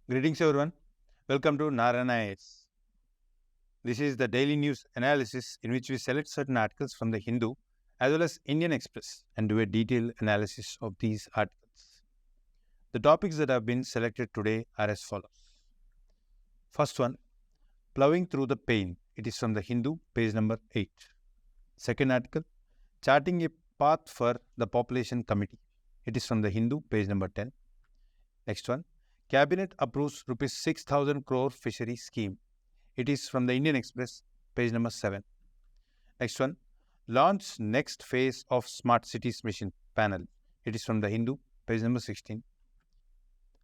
Greetings everyone. Welcome to Narayana IAS. This is the daily news analysis in which we select certain articles from the Hindu as well as Indian Express and do a detailed analysis of these articles. The topics that have been selected today are as follows. First one, Ploughing Through the Pain. It is from the Hindu, page number 8. Second article, Charting a Path for the Population Committee. It is from the Hindu, page number 10. Next one, Cabinet approves rupees 6,000 crore fishery scheme. It is from the Indian Express, page number 7. Next one, launch next phase of Smart Cities Mission panel. It is from the Hindu, page number 16.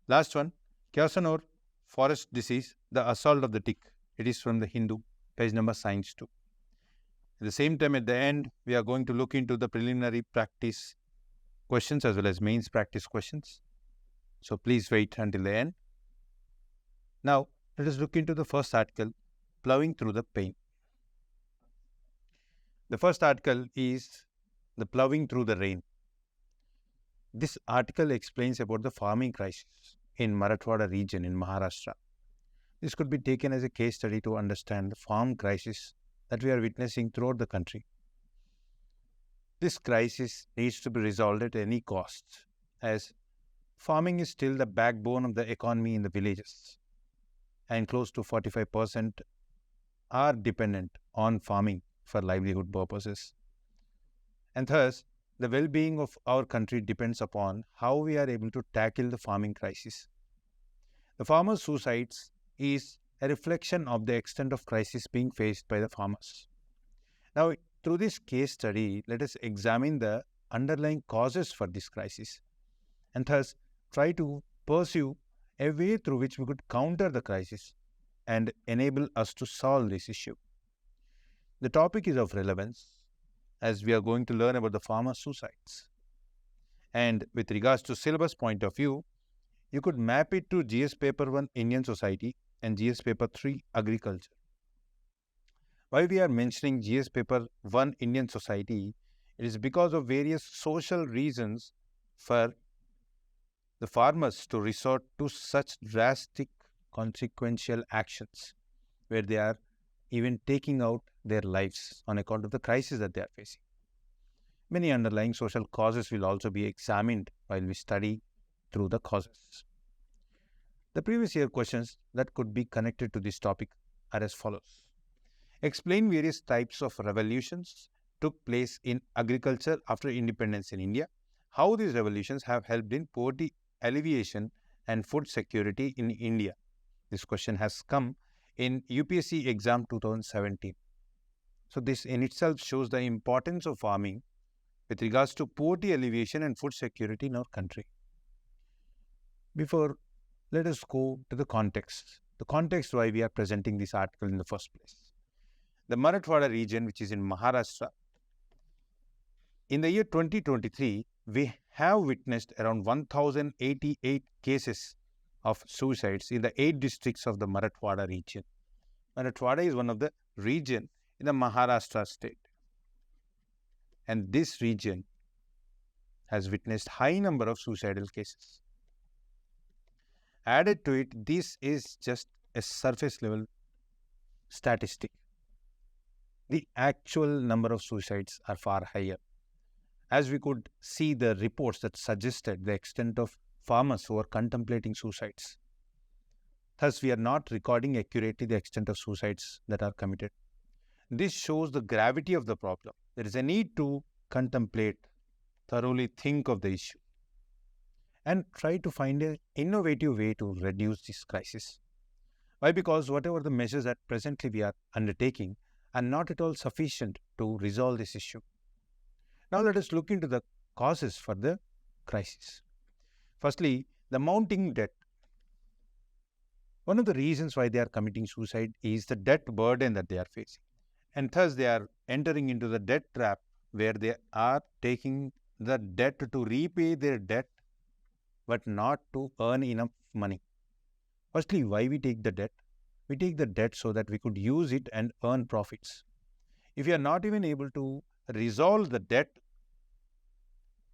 Last one, Kyasanur Forest Disease, the assault of the tick. It is from the Hindu, page number Science 2. At the same time, at the end, we are going to look into the preliminary practice questions as well as mains practice questions. So please wait until the end. Now, let us look into the first article, Ploughing Through the Pain. The first article is the Ploughing Through the Rain. This article explains about the farming crisis in Marathwada region in Maharashtra. This could be taken as a case study to understand the farm crisis that we are witnessing throughout the country. This crisis needs to be resolved at any cost, as farming is still the backbone of the economy in the villages, and close to 45% are dependent on farming for livelihood purposes. And thus, the well-being of our country depends upon how we are able to tackle the farming crisis. The farmers' suicides is a reflection of the extent of crisis being faced by the farmers. Now, through this case study, let us examine the underlying causes for this crisis, and thus try to pursue a way through which we could counter the crisis and enable us to solve this issue. The topic is of relevance as we are going to learn about the farmer suicides. And with regards to syllabus point of view, you could map it to GS Paper 1 Indian Society and GS Paper 3 Agriculture. Why we are mentioning GS Paper 1 Indian Society, it is because of various social reasons for the farmers to resort to such drastic consequential actions where they are even taking out their lives on account of the crisis that they are facing. Many underlying social causes will also be examined while we study through the causes. The previous year questions that could be connected to this topic are as follows. Explain various types of revolutions took place in agriculture after independence in India, how these revolutions have helped in poverty alleviation and food security in India. This question has come in UPSC exam 2017. So this in itself shows the importance of farming with regards to poverty alleviation and food security in our country. Before, let us go to the context why we are presenting this article in the first place. The Marathwada region, which is in Maharashtra, in the year 2023, we have witnessed around 1,088 cases of suicides in the 8 districts of the Marathwada region. Marathwada is one of the region in the Maharashtra state. And this region has witnessed high number of suicidal cases. Added to it, this is just a surface level statistic. The actual number of suicides are far higher, as we could see the reports that suggested the extent of farmers who are contemplating suicides. Thus, we are not recording accurately the extent of suicides that are committed. This shows the gravity of the problem. There is a need to contemplate, thoroughly think of the issue, and try to find an innovative way to reduce this crisis. Why? Because whatever the measures that presently we are undertaking are not at all sufficient to resolve this issue. Now let us look into the causes for the crisis. Firstly, the mounting debt. One of the reasons why they are committing suicide is the debt burden that they are facing. And thus they are entering into the debt trap where they are taking the debt to repay their debt but not to earn enough money. Firstly, why we take the debt? We take the debt so that we could use it and earn profits. If we are not even able to resolve the debt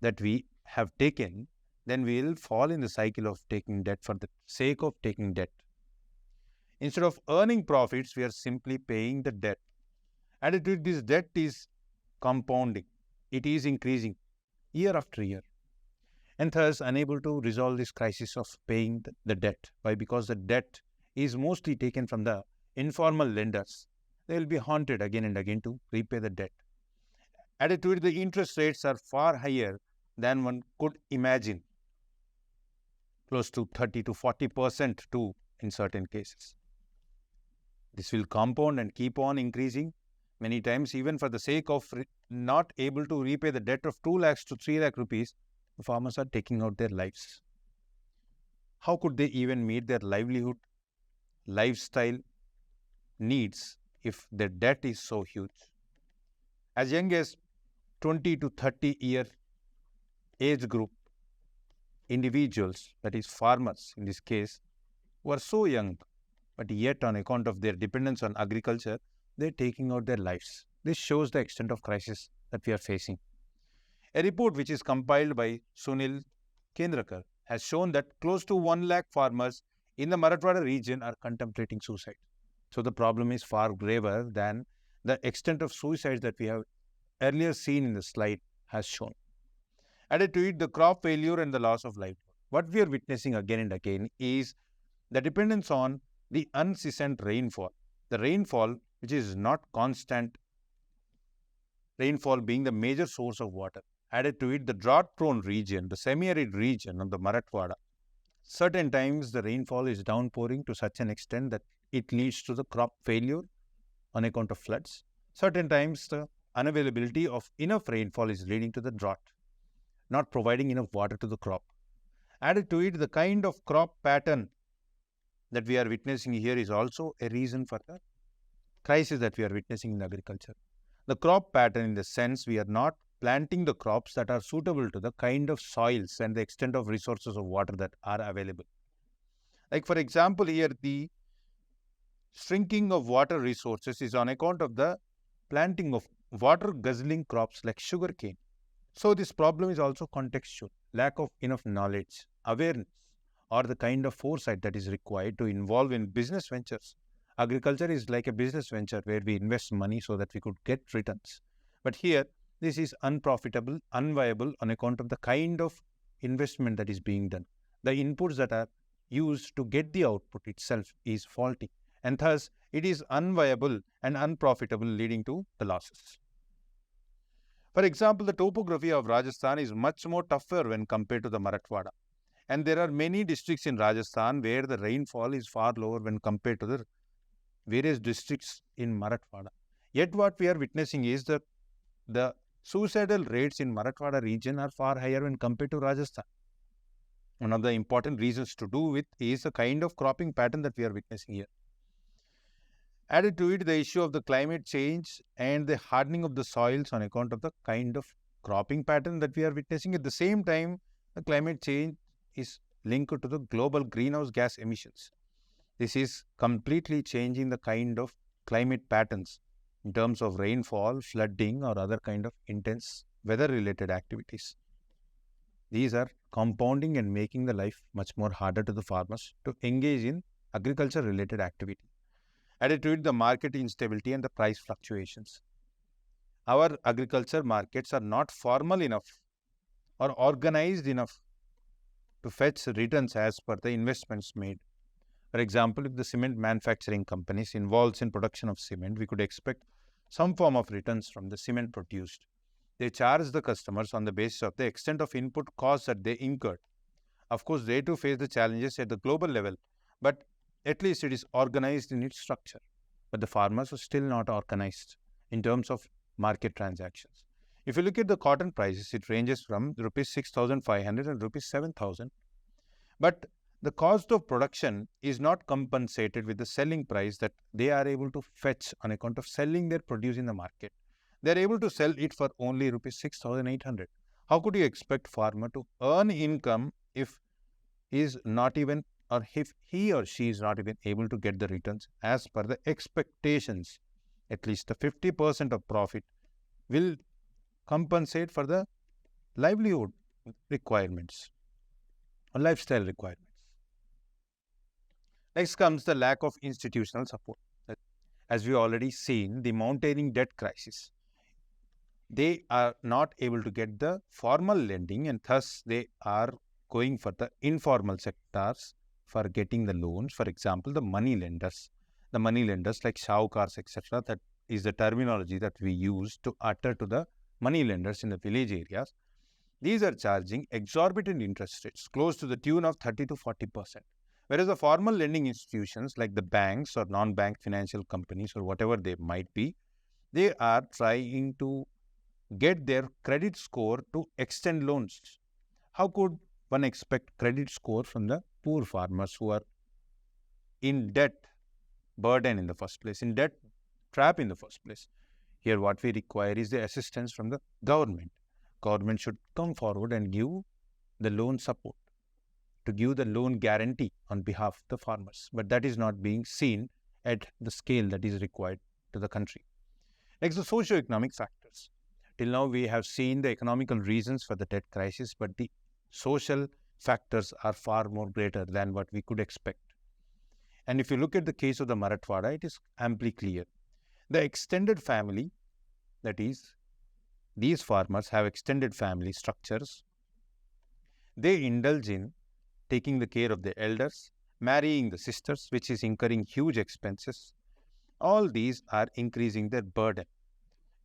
that we have taken, then we will fall in the cycle of taking debt for the sake of taking debt. Instead of earning profits, we are simply paying the debt. Added to it, this debt is compounding. It is increasing year after year, and thus unable to resolve this crisis of paying the debt. Why? Because the debt is mostly taken from the informal lenders. They will be haunted again and again to repay the debt. Added to it, the interest rates are far higher than one could imagine, close to 30 to 40% too in certain cases. This will compound and keep on increasing. Many times, even for the sake of not able to repay the debt of 2 lakhs to 3 lakh rupees, the farmers are taking out their lives. How could they even meet their livelihood, lifestyle needs if their debt is so huge? As young as 20 to 30 year age group individuals, that is farmers in this case, who are so young, but yet on account of their dependence on agriculture, they are taking out their lives. This shows the extent of crisis that we are facing. A report which is compiled by Sunil Kendrakar has shown that close to 1 lakh farmers in the Marathwada region are contemplating suicide. So the problem is far graver than the extent of suicides that we have earlier seen in the slide has shown. Added to it, the crop failure and the loss of livelihood. What we are witnessing again and again is the dependence on the unceasant rainfall. The rainfall, which is not constant rainfall being the major source of water. Added to it, the drought-prone region, the semi-arid region of the Marathwada. Certain times, the rainfall is downpouring to such an extent that it leads to the crop failure on account of floods. Certain times, the unavailability of enough rainfall is leading to the drought, not providing enough water to the crop. Added to it, the kind of crop pattern that we are witnessing here is also a reason for the crisis that we are witnessing in agriculture. The crop pattern, in the sense we are not planting the crops that are suitable to the kind of soils and the extent of resources of water that are available. Like for example, here the shrinking of water resources is on account of the planting of water guzzling crops like sugarcane. So this problem is also contextual, lack of enough knowledge, awareness, or the kind of foresight that is required to involve in business ventures. Agriculture is like a business venture where we invest money so that we could get returns. But here, this is unprofitable, unviable on account of the kind of investment that is being done. The inputs that are used to get the output itself is faulty, and thus it is unviable and unprofitable, leading to the losses. For example, the topography of Rajasthan is much more tougher when compared to the Marathwada. And there are many districts in Rajasthan where the rainfall is far lower when compared to the various districts in Marathwada. Yet what we are witnessing is that the suicidal rates in Marathwada region are far higher when compared to Rajasthan. One of the important reasons to do with is the kind of cropping pattern that we are witnessing here. Added to it, the issue of the climate change and the hardening of the soils on account of the kind of cropping pattern that we are witnessing. At the same time, the climate change is linked to the global greenhouse gas emissions. This is completely changing the kind of climate patterns in terms of rainfall, flooding, or other kind of intense weather-related activities. These are compounding and making the life much more harder to the farmers to engage in agriculture-related activity. Added to it, the market instability and the price fluctuations. Our agriculture markets are not formal enough or organized enough to fetch returns as per the investments made. For example, if the cement manufacturing companies involved in production of cement, we could expect some form of returns from the cement produced. They charge the customers on the basis of the extent of input costs that they incurred. Of course, they too face the challenges at the global level, but at least it is organized in its structure. But the farmers are still not organized in terms of market transactions. If you look at the cotton prices, it ranges from rupees 6,500 and rupees 7,000. But the cost of production is not compensated with the selling price that they are able to fetch on account of selling their produce in the market. They are able to sell it for only rupees 6,800. How could you expect farmer to earn income if he is not even, or if he or she is not even able to get the returns as per the expectations? At least the 50% of profit will compensate for the livelihood requirements. or lifestyle requirements. Next comes the lack of institutional support. As we already seen, the mountaining debt crisis. They are not able to get the formal lending, and thus they are going for the informal sectors for getting the loans. For example, the money lenders like shahukars, etc. That is the terminology that we use to utter to the money lenders in the village areas. These are charging exorbitant interest rates, close to the tune of 30 to 40%. Whereas the formal lending institutions like the banks or non-bank financial companies or whatever they might be, they are trying to get their credit score to extend loans. How could one expect credit score from the poor farmers who are in debt burden in the first place, in debt trap in the first place? Here what we require is the assistance from the government. Government should come forward and give the loan support, to give the loan guarantee on behalf of the farmers. But that is not being seen at the scale that is required to the country. Next, the socio-economic factors. Till now, we have seen the economical reasons for the debt crisis, but the social factors are far more greater than what we could expect. And if you look at the case of the Marathwada, it is amply clear. The extended family, that is, these farmers have extended family structures. They indulge in taking the care of the elders, marrying the sisters, which is incurring huge expenses. All these are increasing their burden.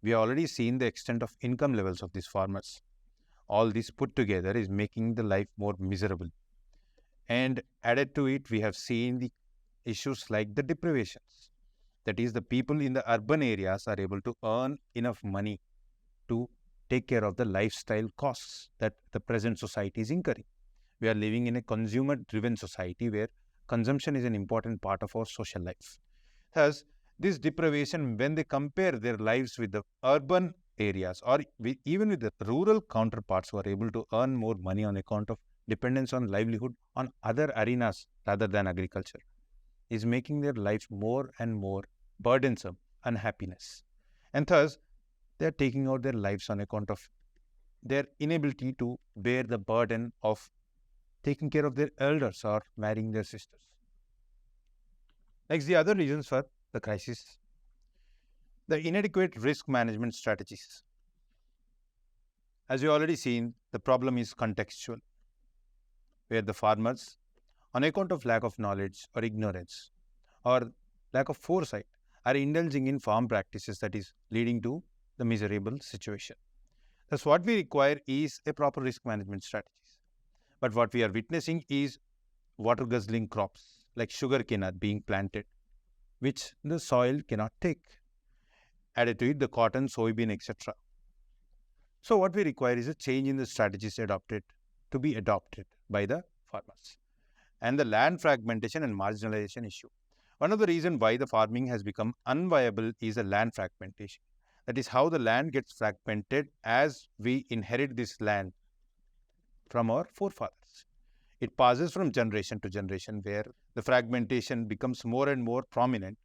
We have already seen the extent of income levels of these farmers. All this put together is making the life more miserable. And added to it, we have seen the issues like the deprivations. That is, the people in the urban areas are able to earn enough money to take care of the lifestyle costs that the present society is incurring. We are living in a consumer-driven society where consumption is an important part of our social life. Thus, this deprivation, when they compare their lives with the urban areas or even with the rural counterparts who are able to earn more money on account of dependence on livelihood on other arenas rather than agriculture, is making their life more and more burdensome, unhappiness. And thus, they are taking out their lives on account of their inability to bear the burden of taking care of their elders or marrying their sisters. Next, the other reasons for the crisis. The inadequate risk management strategies. As we already seen, the problem is contextual, where the farmers, on account of lack of knowledge or ignorance or lack of foresight, are indulging in farm practices that is leading to the miserable situation. Thus, what we require is a proper risk management strategies. But what we are witnessing is water guzzling crops like sugarcane are being planted, which the soil cannot take. Added to it, the cotton, soybean, etc. So what we require is a change in the strategies adopted by the farmers. And the land fragmentation and marginalization issue. One of the reasons why the farming has become unviable is the land fragmentation. That is how the land gets fragmented as we inherit this land from our forefathers. It passes from generation to generation where the fragmentation becomes more and more prominent,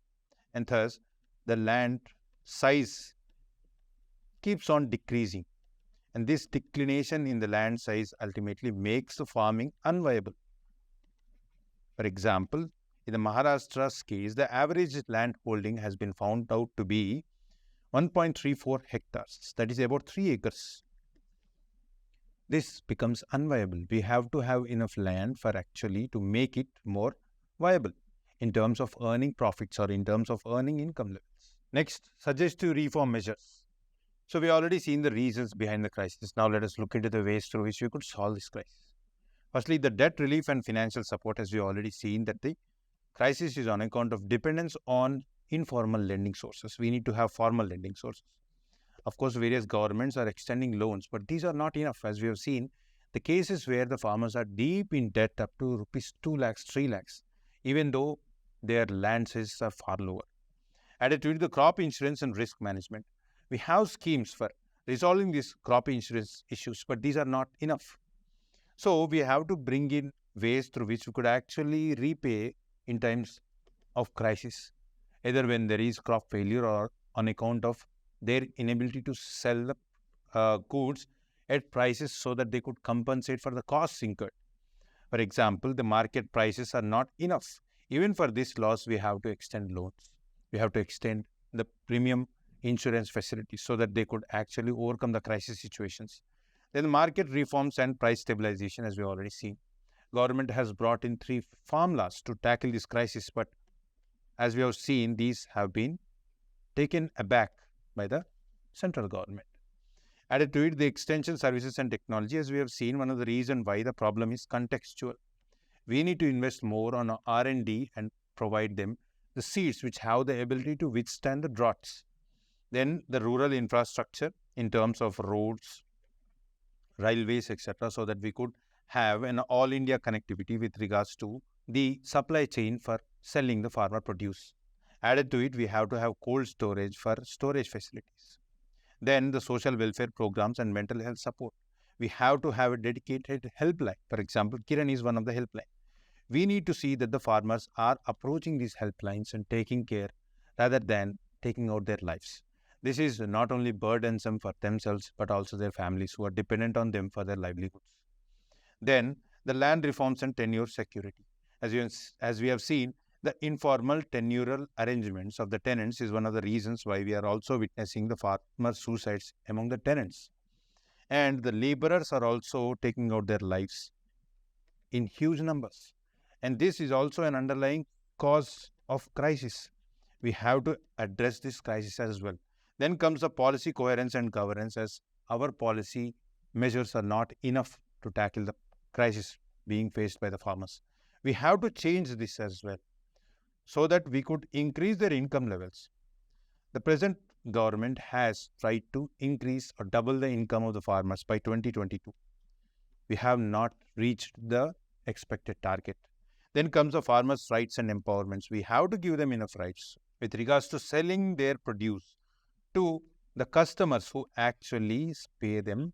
and thus the land size keeps on decreasing. And this declination in the land size ultimately makes the farming unviable. For example, in the Maharashtra's case, the average land holding has been found out to be 1.34 hectares, that is about 3 acres. This becomes unviable. We have to have enough land for actually to make it more viable in terms of earning profits or in terms of earning income levels. Next, suggestive reform measures. So we already seen the reasons behind the crisis. Now let us look into the ways through which we could solve this crisis. Firstly, the debt relief and financial support, as we already seen that the crisis is on account of dependence on informal lending sources. We need to have formal lending sources. Of course, various governments are extending loans, but these are not enough. As we have seen, the cases where the farmers are deep in debt up to rupees 2 lakhs, 3 lakhs, even though their land sizes are far lower. Added to it, the crop insurance and risk management. We have schemes for resolving these crop insurance issues, but these are not enough. So we have to bring in ways through which we could actually repay in times of crisis, either when there is crop failure or on account of their inability to sell the goods at prices so that they could compensate for the costs incurred. For example, the market prices are not enough. Even for this loss, we have to extend loans. We have to extend the premium insurance facilities so that they could actually overcome the crisis situations. Then market reforms and price stabilization, as we already seen. Government has brought in 3 farm laws to tackle this crisis, but as we have seen, these have been taken aback by the central government. Added to it, the extension services and technology, as we have seen, one of the reasons why the problem is contextual. We need to invest more on R&D and provide them the seeds which have the ability to withstand the droughts. Then the rural infrastructure in terms of roads, railways, etc., so that we could have an all India connectivity with regards to the supply chain for selling the farmer produce. Added to it, we have to have cold storage for storage facilities. Then the social welfare programs and mental health support. We have to have a dedicated helpline. For example, Kiran is one of the helpline. We need to see that the farmers are approaching these helplines and taking care rather than taking out their lives. This is not only burdensome for themselves, but also their families who are dependent on them for their livelihoods. Then the land reforms and tenure security. As we have seen, the informal tenural arrangements of the tenants is one of the reasons why we are also witnessing the farmer suicides among the tenants. And the laborers are also taking out their lives in huge numbers. And this is also an underlying cause of crisis. We have to address this crisis as well. Then comes the policy coherence and governance, as our policy measures are not enough to tackle the crisis being faced by the farmers. We have to change this as well so that we could increase their income levels. The present government has tried to increase or double the income of the farmers by 2022. We have not reached the expected target. Then comes the farmers' rights and empowerments. We have to give them enough rights with regards to selling their produce to the customers who actually pay them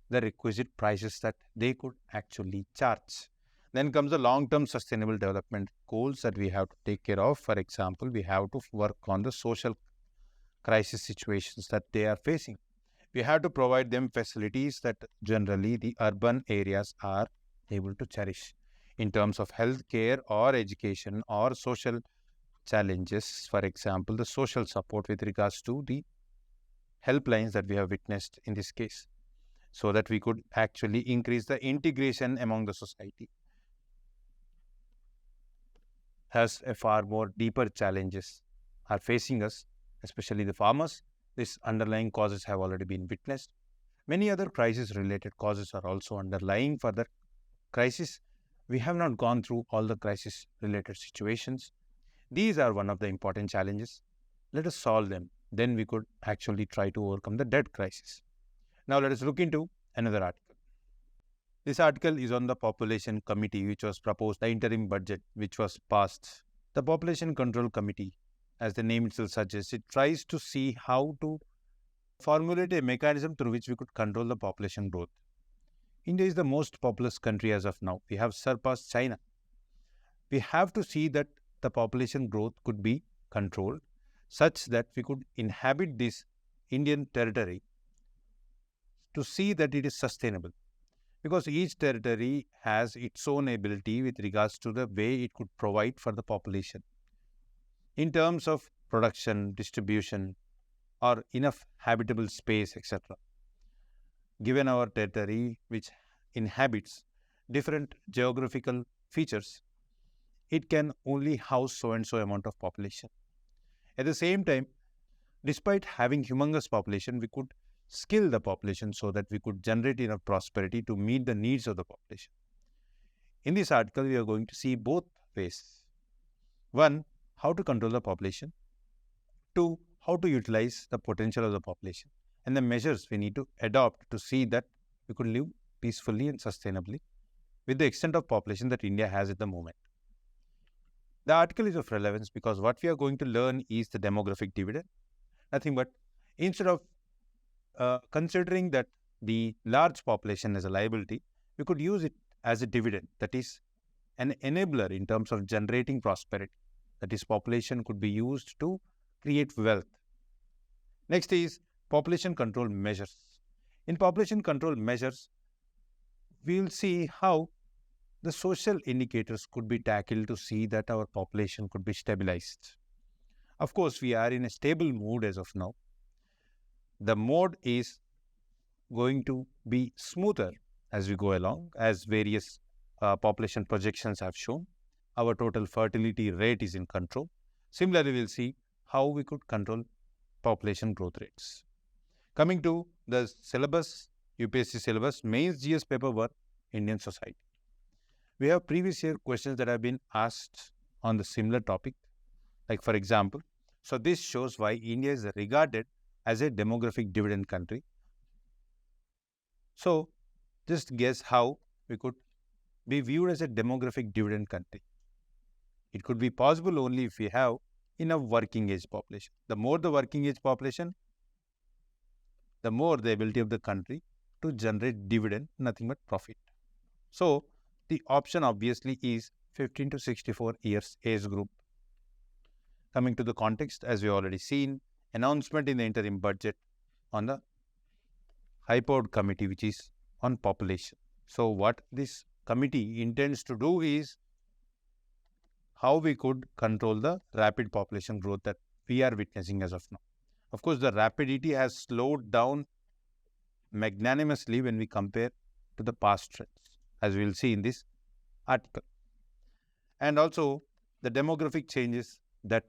the requisite prices that they could actually charge. Then comes the long-term sustainable development goals that we have to take care of. For example, we have to work on the social crisis situations that they are facing. We have to provide them facilities that generally the urban areas are able to cherish in terms of health care or education or social challenges. For example, the social support with regards to the helplines that we have witnessed in this case, so that we could actually increase the integration among the society. Has a far more deeper challenges are facing us, especially the farmers. These underlying causes have already been witnessed. Many other crisis-related causes are also underlying for the crisis. We have not gone through all the crisis-related situations. These are one of the important challenges. Let us solve them. Then we could actually try to overcome the debt crisis. Now let us look into another article. This article is on the Population Committee, which was proposed, the interim budget, which was passed. The Population Control Committee, as the name itself suggests, it tries to see how to formulate a mechanism through which we could control the population growth. India is the most populous country as of now. We have surpassed China. We have to see that the population growth could be controlled such that we could inhabit this Indian territory to see that it is sustainable. Because each territory has its own ability with regards to the way it could provide for the population. In terms of production, distribution, or enough habitable space, etc. Given our territory, which inhabits different geographical features, it can only house so and so amount of population. At the same time, despite having humongous population, we could skill the population so that we could generate enough prosperity to meet the needs of the population. In this article, we are going to see both ways. One, how to control the population. Two, how to utilize the potential of the population and the measures we need to adopt to see that we could live peacefully and sustainably with the extent of population that India has at the moment. The article is of relevance because what we are going to learn is the demographic dividend. Nothing but instead of considering that the large population as a liability, we could use it as a dividend, that is an enabler in terms of generating prosperity. That is, population could be used to create wealth. Next is population control measures. In population control measures, we will see how the social indicators could be tackled to see that our population could be stabilized. Of course, we are in a stable mood as of now. The mode is going to be smoother as we go along, as various population projections have shown. Our total fertility rate is in control. Similarly, we'll see how we could control population growth rates. Coming to the syllabus, UPSC syllabus, mains GS paper 1, Indian society. We have previous year questions that have been asked on the similar topic. Like for example, so this shows why India is regarded as a demographic dividend country. So just guess how we could be viewed as a demographic dividend country. It could be possible only if we have enough working age population. The more the working age population, the more the ability of the country to generate dividend, nothing but profit. So the option obviously is 15 to 64 years age group. Coming to the context, as we already seen, announcement in the interim budget on the High Powered Committee, which is on population. So what this committee intends to do is how we could control the rapid population growth that we are witnessing as of now. Of course, the rapidity has slowed down magnanimously when we compare to the past trends, as we will see in this article. And also the demographic changes that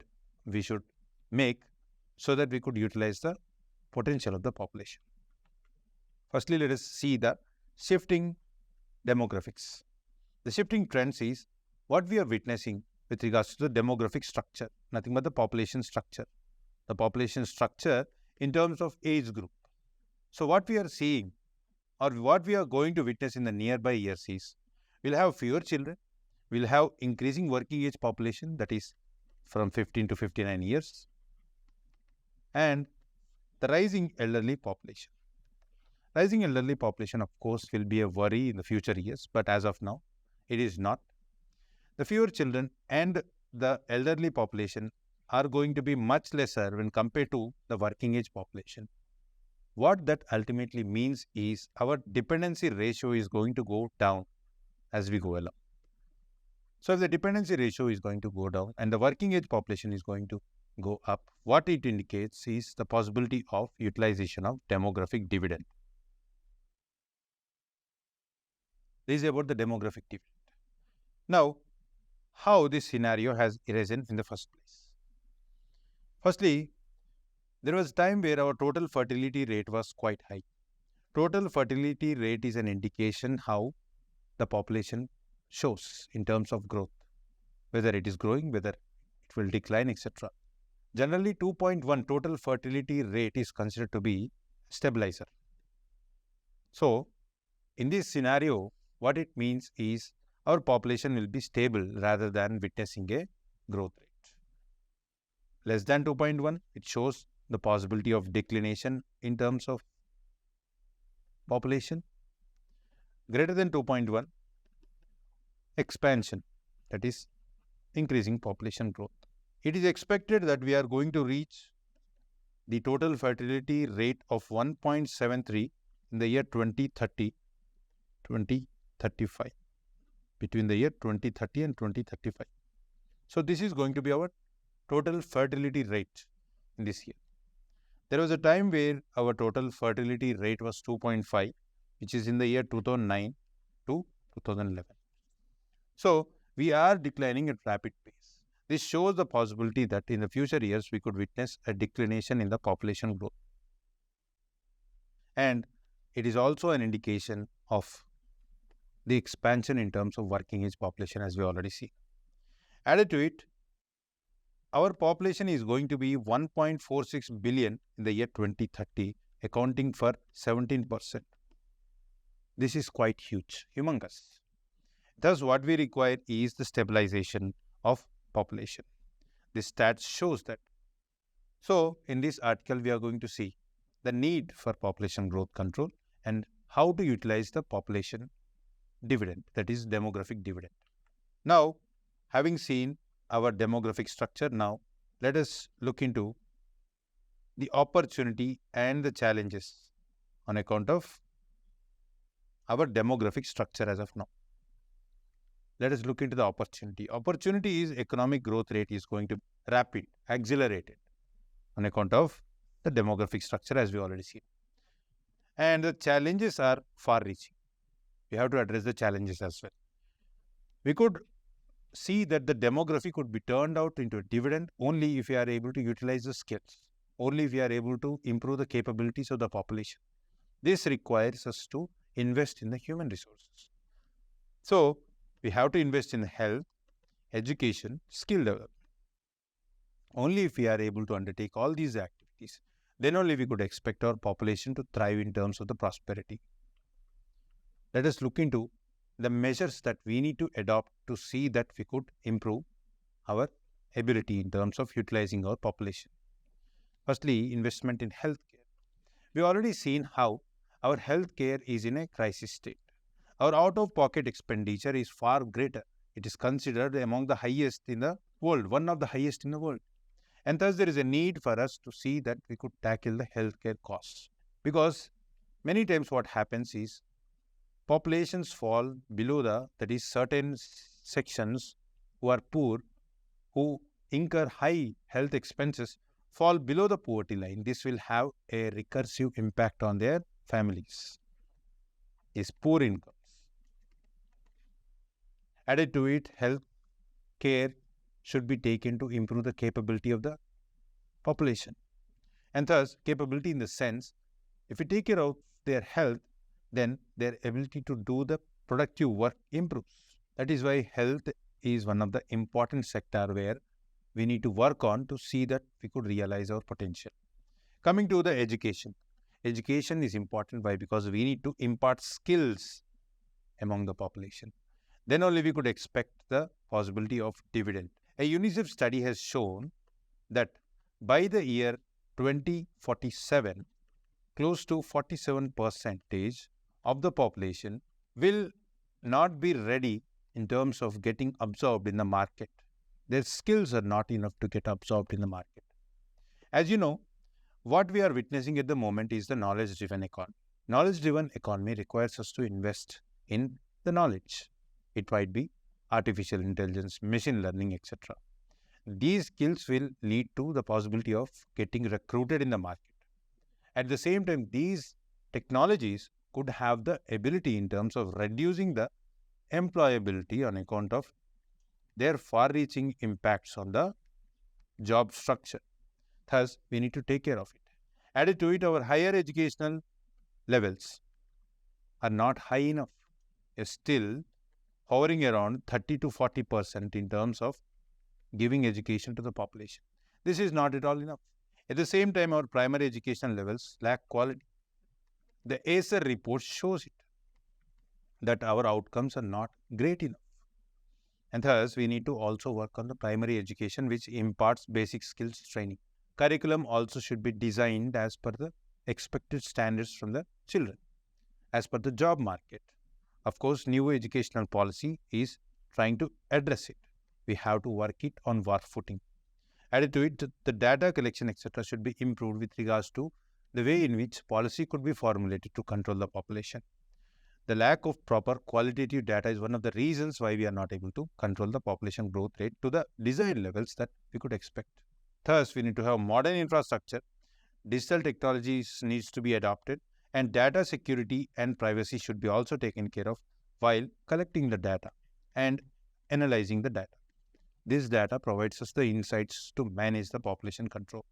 we should make so that we could utilize the potential of the population. Firstly, let us see the shifting demographics. The shifting trends is what we are witnessing with regards to the demographic structure, nothing but the population structure. The population structure in terms of age group. So what we are seeing or what we are going to witness in the nearby years is we'll have fewer children, we'll have increasing working age population, that is from 15 to 59 years, and the rising elderly population. Rising elderly population, of course, will be a worry in the future years, but as of now, it is not. The fewer children and the elderly population are going to be much lesser when compared to the working age population. What that ultimately means is our dependency ratio is going to go down as we go along. So if the dependency ratio is going to go down and the working age population is going to go up, what it indicates is the possibility of utilization of demographic dividend. This is about the demographic dividend. Now, how this scenario has arisen in the first place. Firstly, there was a time where our total fertility rate was quite high. Total fertility rate is an indication how the population shows in terms of growth, whether it is growing, whether it will decline, etc. Generally, 2.1 total fertility rate is considered to be stabilizer. So, in this scenario, what it means is our population will be stable rather than witnessing a growth rate. Less than 2.1, it shows the possibility of declination in terms of population. Greater than 2.1, expansion, that is increasing population growth. It is expected that we are going to reach the total fertility rate of 1.73 in the year 2030, 2035, between the year 2030 and 2035. So this is going to be our total fertility rate in this year. There was a time where our total fertility rate was 2.5, which is in the year 2009 to 2011. So we are declining at rapid pace. This shows the possibility that in the future years we could witness a declination in the population growth. And it is also an indication of the expansion in terms of working age population, as we already see. Added to it, our population is going to be 1.46 billion in the year 2030, accounting for 17%. This is quite huge, humongous. Thus, what we require is the stabilization of population. This stat shows that. So, in this article, we are going to see the need for population growth control and how to utilize the population dividend, that is demographic dividend. Now, having seen our demographic structure, now let us look into the opportunity and the challenges on account of our demographic structure as of now. let us look into the opportunity. Opportunity is economic growth rate is going to be rapid, accelerated on account of the demographic structure as we already see. And the challenges are far-reaching. We have to address the challenges as well. We could see that the demography could be turned out into a dividend only if we are able to utilize the skills, only if we are able to improve the capabilities of the population. This requires us to invest in the human resources. So, we have to invest in health, education, skill development. Only if we are able to undertake all these activities, then only we could expect our population to thrive in terms of the prosperity. Let us look into the measures that we need to adopt to see that we could improve our ability in terms of utilizing our population. Firstly, investment in healthcare. We have already seen how our healthcare is in a crisis state. Our out-of-pocket expenditure is far greater. It is considered among the highest in the world, one of the highest in the world. And thus there is a need for us to see that we could tackle the healthcare costs. Because many times what happens is populations fall below that is certain sections who are poor, who incur high health expenses, fall below the poverty line. This will have a recursive impact on their families. Is poor incomes. Added to it, health care should be taken to improve the capability of the population. And thus, capability in the sense, if we take care of their health, then their ability to do the productive work improves. That is why health is one of the important sector where we need to work on to see that we could realize our potential. Coming to the education. Education is important because we need to impart skills among the population. Then only we could expect the possibility of dividend. A UNICEF study has shown that by the year 2047, close to 47% of the population will not be ready in terms of getting absorbed in the market. Their skills are not enough to get absorbed in the market. As you know, what we are witnessing at the moment is the knowledge-driven economy. Knowledge-driven economy requires us to invest in the knowledge. It might be artificial intelligence, machine learning, etc. These skills will lead to the possibility of getting recruited in the market. At the same time, these technologies could have the ability in terms of reducing the employability on account of their far-reaching impacts on the job structure. Thus, we need to take care of it. Added to it, our higher educational levels are not high enough. It's still hovering around 30 to 40% in terms of giving education to the population. This is not at all enough. At the same time, our primary education levels lack quality. The ACER report shows it, that our outcomes are not great enough. And thus, we need to also work on the primary education, which imparts basic skills training. Curriculum also should be designed as per the expected standards from the children, as per the job market. Of course, new educational policy is trying to address it. We have to work it on war footing. Added to it, the data collection, etc. should be improved with regards to the way in which policy could be formulated to control the population. The lack of proper qualitative data is one of the reasons why we are not able to control the population growth rate to the desired levels that we could expect. Thus, we need to have modern infrastructure, digital technologies needs to be adopted, and data security and privacy should be also taken care of while collecting the data and analyzing the data. This data provides us the insights to manage the population control.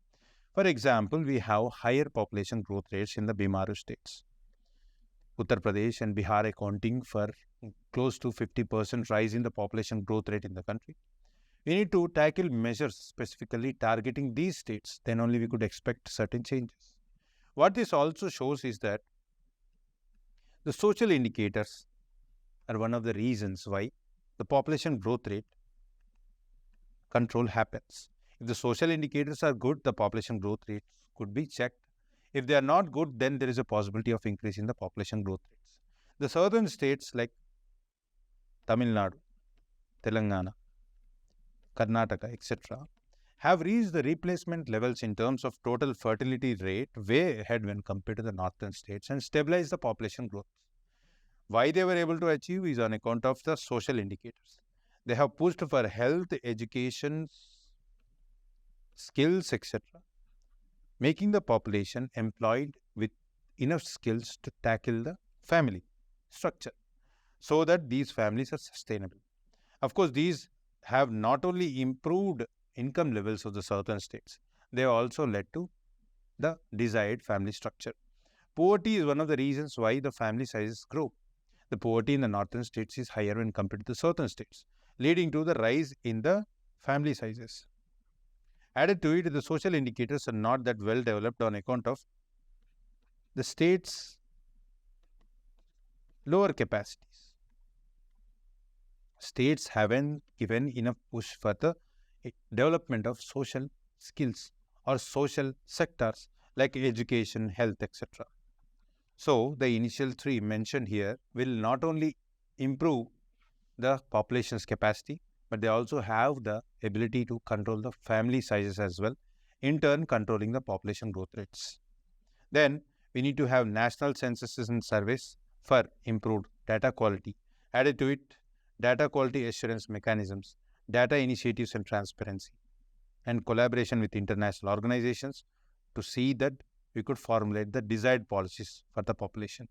For example, we have higher population growth rates in the Bimaru states. Uttar Pradesh and Bihar accounting for close to 50% rise in the population growth rate in the country. We need to tackle measures specifically targeting these states, then only we could expect certain changes. What this also shows is that the social indicators are one of the reasons why the population growth rate control happens. If the social indicators are good, the population growth rates could be checked. If they are not good, then there is a possibility of increase in the population growth rates. The southern states like Tamil Nadu, Telangana, Karnataka, etc. have reached the replacement levels in terms of total fertility rate way ahead when compared to the northern states and stabilized the population growth. Why they were able to achieve is on account of the social indicators. They have pushed for health, education, skills, etc., making the population employed with enough skills to tackle the family structure so that these families are sustainable. Of course, these have not only improved income levels of the southern states, they have also led to the desired family structure. Poverty is one of the reasons why the family sizes grow. The poverty in the northern states is higher when compared to the southern states, leading to the rise in the family sizes. Added to it, the social indicators are not that well developed on account of the state's lower capacities. States haven't given enough push for the development of social skills or social sectors like education, health, etc. So, the initial three mentioned here will not only improve the population's capacity, but they also have the ability to control the family sizes as well, in turn controlling the population growth rates. Then we need to have national censuses and surveys for improved data quality. Added to it, data quality assurance mechanisms, data initiatives and transparency, and collaboration with international organizations to see that we could formulate the desired policies for the population.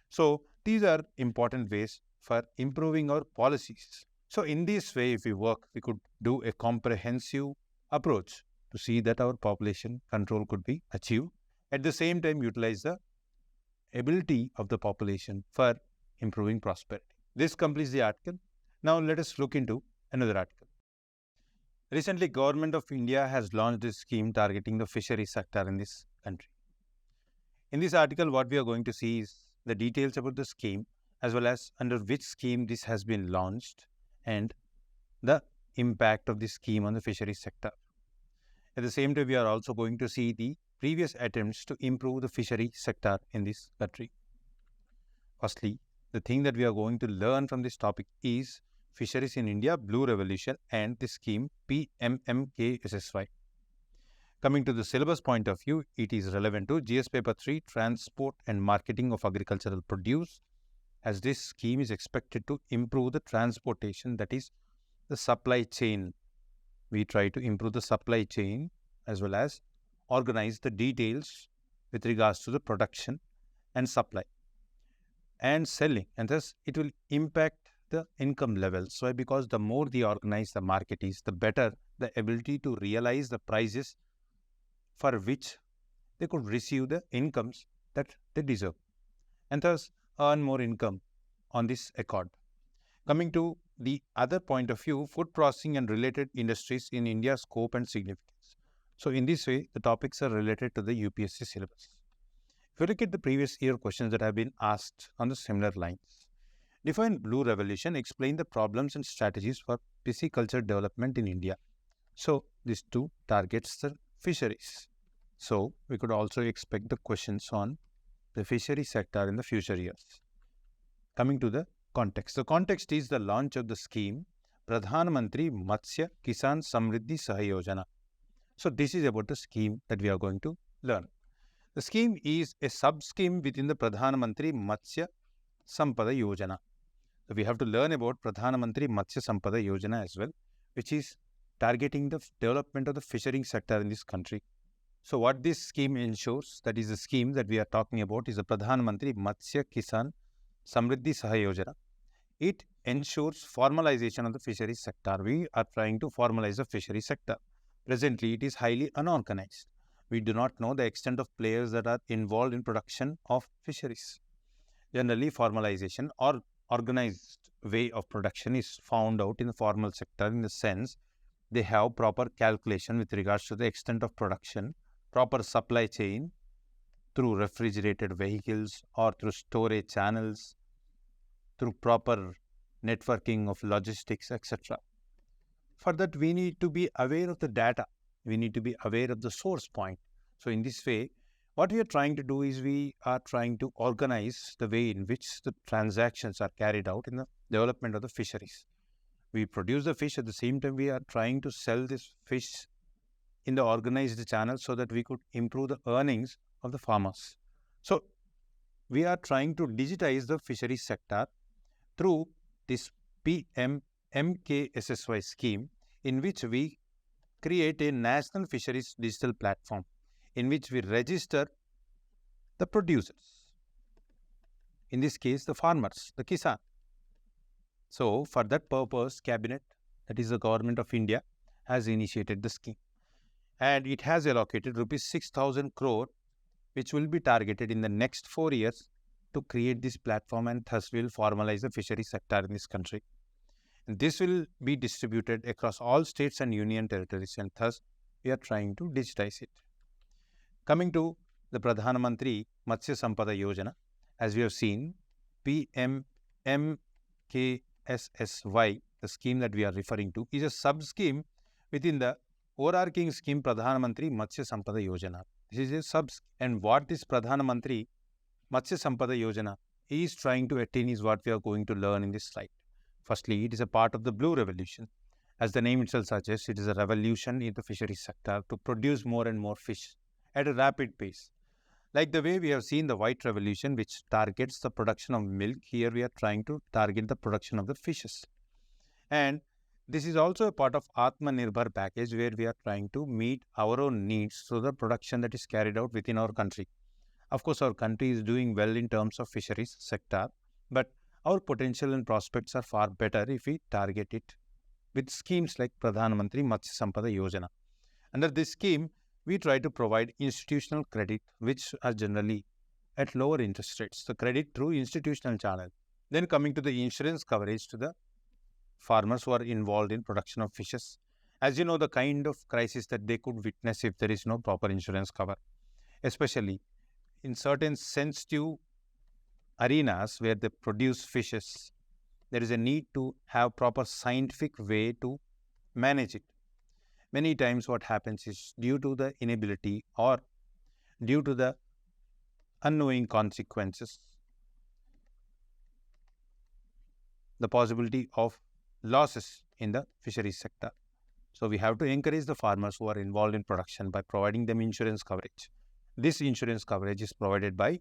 So these are important ways for improving our policies. So in this way, if we work, we could do a comprehensive approach to see that our population control could be achieved. At the same time, utilize the ability of the population for improving prosperity. This completes the article. Now let us look into another article. Recently, Government of India has launched a scheme targeting the fishery sector in this country. In this article, what we are going to see is the details about the scheme, as well as under which scheme this has been launched and the impact of this scheme on the fishery sector. At the same time, we are also going to see the previous attempts to improve the fishery sector in this country. Firstly, the thing that we are going to learn from this topic is Fisheries in India, Blue Revolution and the scheme PMMKSSY. Coming to the syllabus point of view, it is relevant to GS Paper 3, Transport and Marketing of Agricultural Produce, as this scheme is expected to improve the transportation, that is the supply chain. We try to improve the supply chain as well as organize the details with regards to the production and supply and selling, and thus it will impact the income levels. So because the more the organized the market is, the better the ability to realize the prices for which they could receive the incomes that they deserve, and thus earn more income on this accord. Coming to the other point of view, food processing and related industries in India's scope and significance. So in this way, the topics are related to the UPSC syllabus. If you look at the previous year questions that have been asked on the similar lines, define Blue Revolution, explain the problems and strategies for pisciculture development in India. So these two targets the fisheries. So we could also expect the questions on the fishery sector in the future years. Coming to the context. The context is the launch of the scheme Pradhan Mantri Matsya Kisan Samriddhi Sahayojana. So this is about the scheme that we are going to learn. The scheme is a sub-scheme within the Pradhan Mantri Matsya Sampada Yojana. So we have to learn about Pradhan Mantri Matsya Sampada Yojana as well, which is targeting the development of the fishing sector in this country. So what this scheme ensures, that is the scheme that we are talking about, is the Pradhan Mantri Matsya Kisan Samriddhi Sahayojana. It ensures formalization of the fishery sector. We are trying to formalize the fishery sector. Presently, it is highly unorganized. We do not know the extent of players that are involved in production of fisheries. Generally, formalization or organized way of production is found out in the formal sector, in the sense they have proper calculation with regards to the extent of production, proper supply chain through refrigerated vehicles or through storage channels, through proper networking of logistics, etc. For that, we need to be aware of the data. We need to be aware of the source point. So in this way, what we are trying to do is we are trying to organize the way in which the transactions are carried out in the development of the fisheries. We produce the fish, at the same time we are trying to sell this fish in the organized channel so that we could improve the earnings of the farmers. So we are trying to digitize the fisheries sector through this PMMKSSY scheme, in which we create a national fisheries digital platform in which we register the producers. In this case, the farmers, the Kisan. So, for that purpose, Cabinet, that is the Government of India, has initiated the scheme. And it has allocated rupees 6,000 crore, which will be targeted in the next 4 years to create this platform, and thus will formalize the fishery sector in this country. And this will be distributed across all states and union territories, and thus we are trying to digitize it. Coming to the Pradhan Mantri Matsya Sampada Yojana, as we have seen, PMMKSSY, the scheme that we are referring to, is a sub-scheme within the overarching scheme Pradhan Mantri Matsya Sampada Yojana. This is a and what this Pradhan Mantri Matsya Sampada Yojana is trying to attain is what we are going to learn in this slide. Firstly, it is a part of the Blue Revolution. As the name itself suggests, it is a revolution in the fisheries sector to produce more and more fish at a rapid pace. Like the way we have seen the White Revolution, which targets the production of milk, here we are trying to target the production of the fishes. And this is also a part of Atmanirbhar package, where we are trying to meet our own needs through the production that is carried out within our country. Of course, our country is doing well in terms of fisheries sector, but our potential and prospects are far better if we target it with schemes like Pradhan Mantri Matsya Sampada Yojana. Under this scheme, we try to provide institutional credit, which are generally at lower interest rates, the credit through institutional channel. Then coming to the insurance coverage to the farmers who are involved in production of fishes. As you know, the kind of crisis that they could witness if there is no proper insurance cover, especially in certain sensitive arenas where they produce fishes, there is a need to have proper scientific way to manage it. Many times what happens is, due to the inability or due to the unknowing consequences, the possibility of losses in the fisheries sector. So we have to encourage the farmers who are involved in production by providing them insurance coverage. This insurance coverage is provided by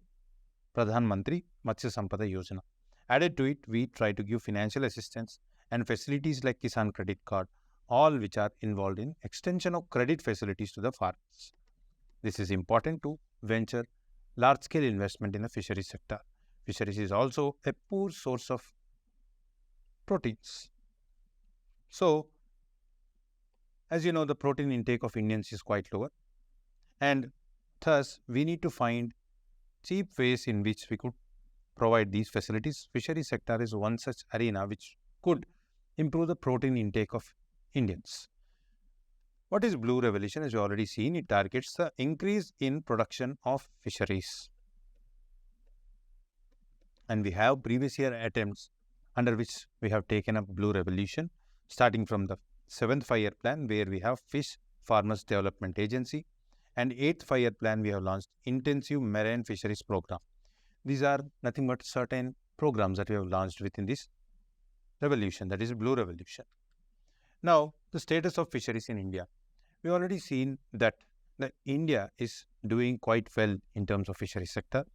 Pradhan Mantri Matsya Sampada Yojana. Added to it, we try to give financial assistance and facilities like Kisan Credit Card, all which are involved in extension of credit facilities to the farmers. This is important to venture large-scale investment in the fisheries sector. Fisheries is also a poor source of proteins. So, as you know, the protein intake of Indians is quite lower, and thus we need to find cheap ways in which we could provide these facilities. Fishery sector is one such arena which could improve the protein intake of Indians. What is Blue Revolution? As you already seen, it targets the increase in production of fisheries. And we have previous year attempts under which we have taken up Blue Revolution, starting from the 7th 5-year plan, where we have Fish Farmers Development Agency, and 8th 5-year plan we have launched Intensive Marine Fisheries Program. These are nothing but certain programs that we have launched within this revolution, that is Blue Revolution. Now, the status of fisheries in India. We have already seen that India is doing quite well in terms of fisheries sector.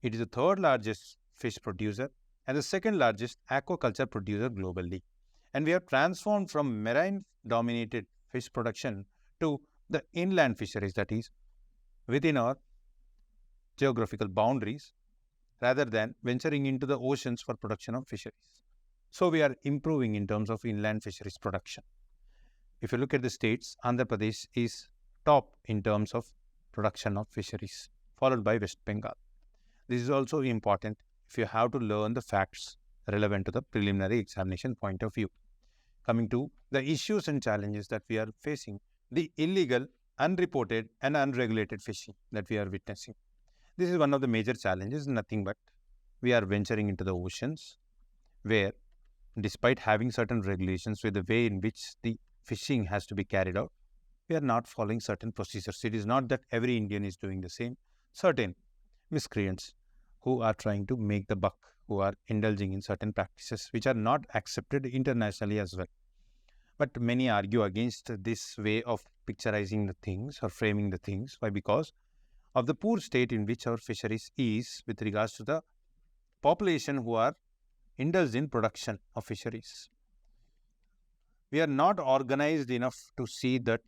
It is the third largest fish producer and the second largest aquaculture producer globally. And we have transformed from marine dominated fish production to the inland fisheries, that is within our geographical boundaries, rather than venturing into the oceans for production of fisheries. So we are improving in terms of inland fisheries production. If you look at the states, Andhra Pradesh is top in terms of production of fisheries, followed by West Bengal. This is also important if you have to learn the facts relevant to the preliminary examination point of view. Coming to the issues and challenges that we are facing, the illegal, unreported and unregulated fishing that we are witnessing. This is one of the major challenges, nothing but we are venturing into the oceans where, despite having certain regulations with the way in which the fishing has to be carried out, we are not following certain procedures. It is not that every Indian is doing the same. Certain miscreants who are trying to make the buck, who are indulging in certain practices which are not accepted internationally as well. But many argue against this way of picturizing the things or framing the things. Why? Because of the poor state in which our fisheries is with regards to the population who are indulged in production of fisheries. We are not organized enough to see that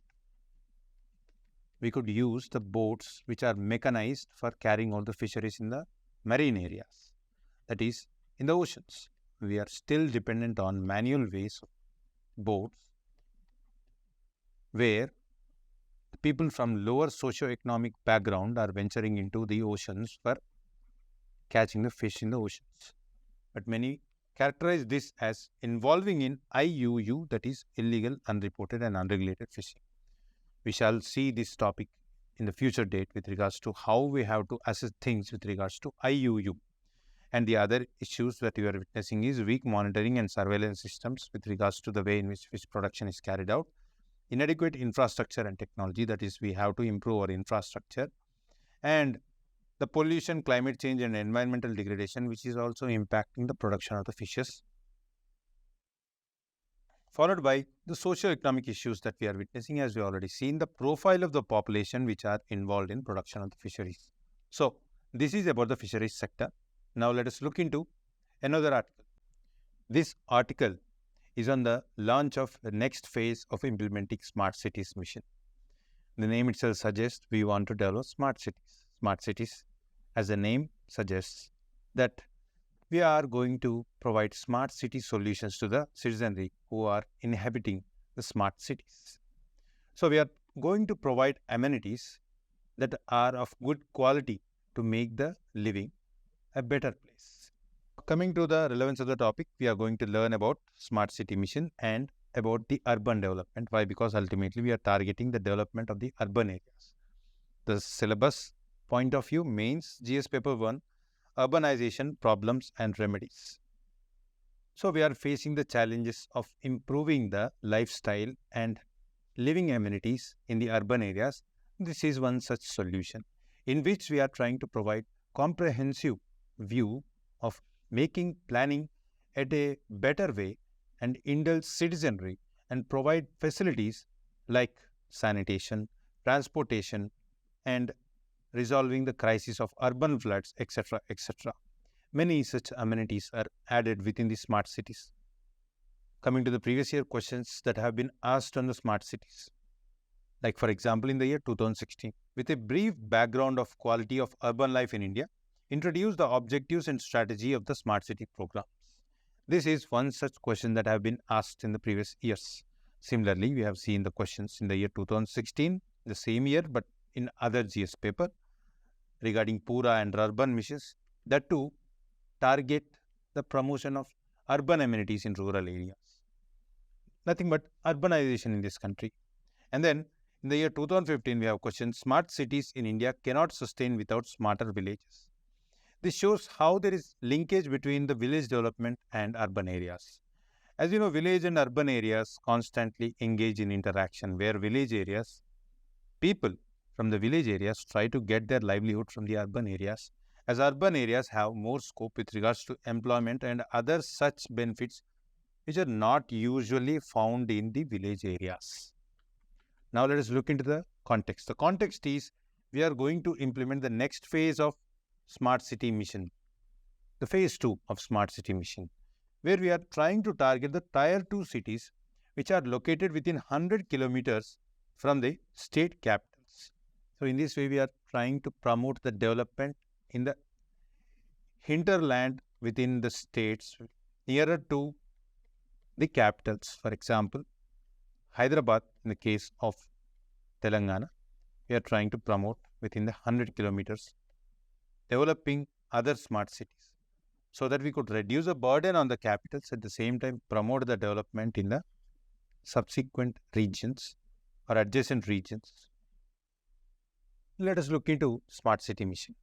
we could use the boats which are mechanized for carrying all the fisheries in the marine areas, that is, in the oceans. We are still dependent on manual ways of boats where people from lower socio-economic background are venturing into the oceans for catching the fish in the oceans. But many characterize this as involving in IUU, that is, illegal, unreported and unregulated fishing. We shall see this topic in the future date with regards to how we have to assess things with regards to IUU. And the other issues that we are witnessing is weak monitoring and surveillance systems with regards to the way in which fish production is carried out, inadequate infrastructure and technology, that is, we have to improve our infrastructure, and the pollution, climate change and environmental degradation, which is also impacting the production of the fishes, followed by the socio-economic issues that we are witnessing, as we already seen, the profile of the population which are involved in production of the fisheries. So, this is about the fisheries sector. Now, let us look into another article. This article is on the launch of the next phase of implementing smart cities mission. The name itself suggests we want to develop smart cities. Smart cities, as the name suggests, that we are going to provide smart city solutions to the citizenry who are inhabiting the smart cities. So, we are going to provide amenities that are of good quality to make the living a better place. Coming to the relevance of the topic, we are going to learn about smart city mission and about the urban development. Why? Because ultimately we are targeting the development of the urban areas. The syllabus point of view, mains, GS paper 1, urbanization, problems and remedies. So, we are facing the challenges of improving the lifestyle and living amenities in the urban areas. This is one such solution in which we are trying to provide comprehensive view of making planning at a better way and indulge citizenry and provide facilities like sanitation, transportation and resolving the crisis of urban floods, etc., etc. Many such amenities are added within the smart cities. Coming to the previous year questions that have been asked on the smart cities. Like for example, in the year 2016, with a brief background of quality of urban life in India, introduce the objectives and strategy of the smart city programs. This is one such question that have been asked in the previous years. Similarly, we have seen the questions in the year 2016, the same year, but in other GS paper regarding Pura and urban missions, that too target the promotion of urban amenities in rural areas. Nothing but urbanization in this country. And then in the year 2015, we have questioned smart cities in India cannot sustain without smarter villages. This shows how there is linkage between the village development and urban areas. As you know, village and urban areas constantly engage in interaction, where village areas, people from the village areas try to get their livelihood from the urban areas, as urban areas have more scope with regards to employment and other such benefits which are not usually found in the village areas. Now, let us look into the context. The context is we are going to implement the next phase of Smart City Mission, the phase 2 of Smart City Mission, where we are trying to target the Tier 2 cities which are located within 100 kilometers from the state capitals. So, in this way, we are trying to promote the development in the hinterland within the states nearer to the capitals. For example, Hyderabad, in the case of Telangana, we are trying to promote within the 100 kilometers, developing other smart cities so that we could reduce the burden on the capitals, at the same time promote the development in the subsequent regions or adjacent regions. Let us look into Smart City Mission.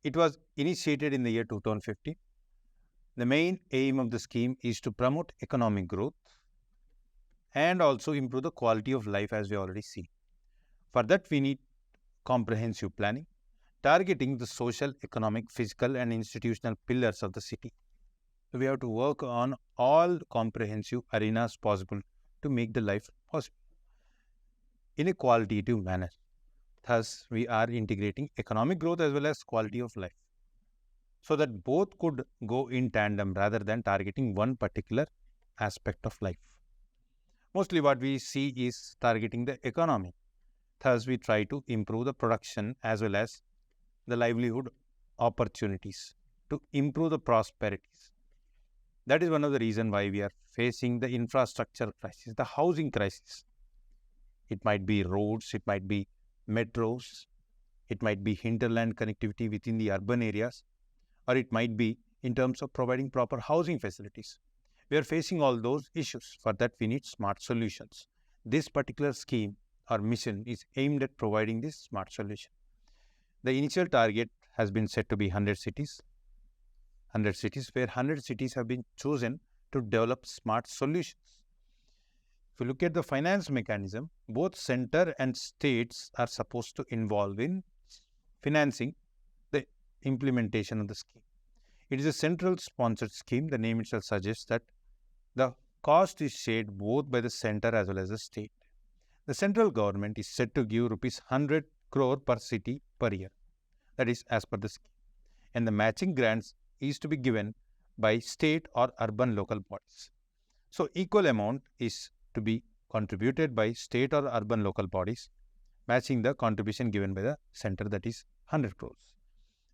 It was initiated in the year 2015. The main aim of the scheme is to promote economic growth and also improve the quality of life, as we already see. For that, we need comprehensive planning, targeting the social, economic, physical and institutional pillars of the city. So, we have to work on all comprehensive arenas possible to make the life possible in a qualitative manner. Thus, we are integrating economic growth as well as quality of life, so that both could go in tandem rather than targeting one particular aspect of life. Mostly what we see is targeting the economy. Thus, we try to improve the production as well as the livelihood opportunities to improve the prosperities. That is one of the reasons why we are facing the infrastructure crisis, the housing crisis. It might be roads, it might be metros, it might be hinterland connectivity within the urban areas, or it might be in terms of providing proper housing facilities. We are facing all those issues. For that, we need smart solutions. This particular scheme or mission is aimed at providing this smart solution. The initial target has been set to be 100 cities, where 100 cities have been chosen to develop smart solutions. If you look at the finance mechanism, both center and states are supposed to involve in financing the implementation of the scheme. It is a central sponsored scheme. The name itself suggests that the cost is shared both by the center as well as the state. The central government is set to give rupees 100 crore per city per year. That is as per the scheme. And the matching grants is to be given by state or urban local bodies. So, equal amount is to be contributed by state or urban local bodies, matching the contribution given by the center, that is 100 crores.